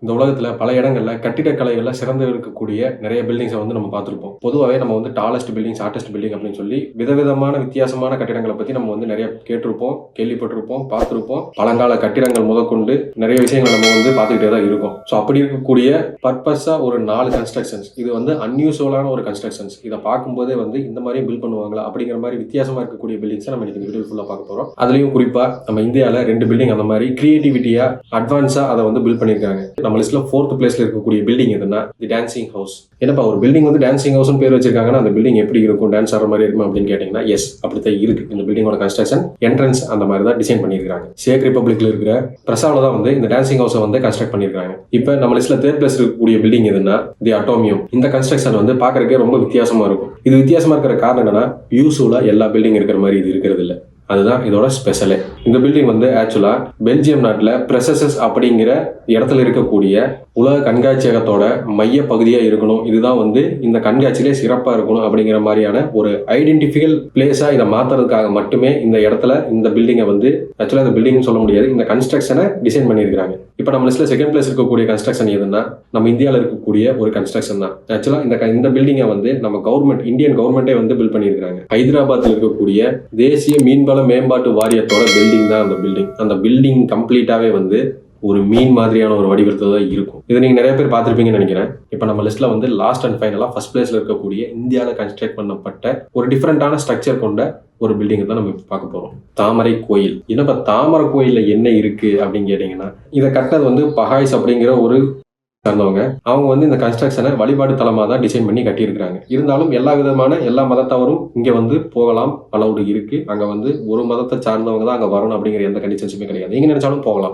இந்த உலகத்துல பல இடங்கள்ல கட்டிடக்கலைகள்ல சிறந்து இருக்கக்கூடிய நிறைய பில்டிங்ஸை வந்து நம்ம பார்த்துருப்போம். பொதுவாகவே நம்ம வந்து டாலஸ்ட் பில்டிங், ஷார்ட்டஸ்ட் பில்டிங் அப்படின்னு சொல்லி விதவிதமான வித்தியாசமான கட்டிடங்களை பத்தி நம்ம வந்து நிறைய கேட்டிருப்போம், கேள்விப்பட்டிருப்போம், பார்த்துருப்போம். பழங்கால கட்டிடங்கள் முதற்கொண்டு நிறைய விஷயங்கள் நம்ம வந்து பார்த்துக்கிட்டே தான் இருக்கோம். ஸோ அப்படி இருக்கக்கூடிய பர்பஸா ஒரு 4 கன்ஸ்ட்ரக்ஷன்ஸ், இது வந்து அன்யூசுவலான ஒரு கன்ஸ்ட்ரக்ஷன்ஸ். இதை பார்க்கும்போதே வந்து இந்த மாதிரி பில்ட் பண்ணுவாங்களா அப்படிங்கிற மாதிரி வித்தியாசமா இருக்கக்கூடிய பில்டிங்ஸை நம்ம இன்னைக்கு வீடியோ ஃபுல்லாக பார்க்க போறோம். அதுலயும் குறிப்பா நம்ம இந்தியாவில் 2 பில்டிங் அந்த மாதிரி கிரியேட்டிவிட்டியா அட்வான்ஸா அதை வந்து பில்ட் பண்ணியிருக்காங்க. நம்ம லிஸ்ட்ல 4th பிளேஸ்ல இருக்கக்கூடிய பில்டிங் எதுனா தி டான்சிங் ஹவுஸ். என்னப்பா ஒரு பில்டிங் வந்து டான்சிங் ஹவுஸ் பேர் வச்சிருக்காங்கன்னா அந்த பில்டிங் எப்படி இருக்கும், டான்ஸ் ஆடுற மாதிரி இருக்கும் அப்படின்னு கேட்டீங்கன்னா எஸ், அப்படித்தான் இருக்கு. இந்த பில்டிங்கோட கன்ஸ்ட்ரக்ஷன் என்ட்ரன்ஸ் அந்த மாதிரி தான் டிசைன் பண்ணியிருக்காங்க. சேக் ரிப்பப்ளிக்ல இருக்கிற பிரசாவில் தான் வந்து இந்த டான்சிங் ஹவுஸை வந்து கன்ஸ்ட்ரக்ட் பண்ணியிருக்காங்க. இப்போ நம்ம லிஸ்ட்ல 3rd பிளேஸ் இருக்கக்கூடிய பில்டிங் எதுனா தி அட்டோமியம். இந்த கன்ஸ்ட்ரக்ஷன் வந்து பார்க்கறதுக்கே ரொம்ப வித்தியாசமா இருக்கும். இது வித்தியாசமா இருக்கிற காரணம் என்னன்னா யூசுவலா எல்லா பில்டிங் இருக்கிற மாதிரி இது இருக்கிறது இல்லை. அதுதான் இதோட ஸ்பெஷலே. இந்த பில்டிங் வந்து ஆக்சுவலா பெல்ஜியம் நாட்டில் பிரசஸஸ் அப்படிங்கிற இடத்துல இருக்கக்கூடிய உலக கண்காட்சியகத்தோட மைய பகுதியா இருக்கணும். இதுதான் வந்து இந்த கண்காட்சியிலே சிறப்பா இருக்கணும் அப்படிங்கிற மாதிரியான ஒரு ஐடென்டிஃபிகல் பிளேஸா இதை மாத்துறதுக்காக மட்டுமே இந்த இடத்துல இந்த பில்டிங்கை வந்து ஆக்சுவலா இந்த பில்டிங் சொல்ல முடியாது, இந்த கன்ஸ்ட்ரக்ஷனை டிசைன் பண்ணியிருக்காங்க. இப்போ நம்ம லிஸ்ட்ல 2nd பிளேஸ் இருக்கக்கூடிய கன்ஸ்ட்ரக்ஷன் எதுன்னா நம்ம இந்தியாவில் இருக்கக்கூடிய ஒரு கன்ஸ்ட்ரக்ஷன் தான். ஆக்சுவலா இந்த பில்டிங்கை வந்து நம்ம கவர்மெண்ட், இந்தியன் கவர்மெண்டே வந்து பில்ட் பண்ணியிருக்காங்க. ஹைதராபாத்ல இருக்கக்கூடிய தேசிய மீன்வள மேம்பாட்டு வாரியத்தோட பில்டிங் தான் அந்த பில்டிங். அந்த பில்டிங் கம்ப்ளீட்டாவே வந்து ஒரு மீன் மாதிரியான ஒரு வடிவத்தில் தான் இருக்கும். இதை நீங்க நிறைய பேர் பார்த்துருப்பீங்கன்னு நினைக்கிறேன். இப்போ நம்ம லிஸ்ட்ல வந்து லாஸ்ட் அண்ட் ஃபைனலா ஃபர்ஸ்ட் பிளேஸ்ல இருக்கக்கூடிய இந்தியாவில் கன்ஸ்ட்ரக்ட் பண்ணப்பட்ட ஒரு டிஃப்ரெண்டான ஸ்ட்ரக்சர் கொண்ட ஒரு பில்டிங் தான் நம்ம இப்போ பார்க்க போறோம். தாமரை கோயில். என்னப்பா தாமரை கோயில்ல என்ன இருக்கு அப்படின்னு கேட்டீங்கன்னா, இதை கட்டினது வந்து பஹாய்ஸ் அப்படிங்கிற ஒரு சார்ந்தவங்க. அவங்க வந்து இந்த கன்ஸ்ட்ரக்ஷனை வழிபாடு தலமாக தான் டிசைன் பண்ணி கட்டியிருக்கிறாங்க. இருந்தாலும் எல்லா மதத்தவரும் இங்க வந்து போகலாம், அலௌடு இருக்கு. அங்க வந்து ஒரு மதத்தை சார்ந்தவங்க தான் அங்க வரணும் அப்படிங்கிற எந்த கண்டிஷன்ஸுமே கிடையாது. நீங்க நினைச்சாலும் போகலாம்.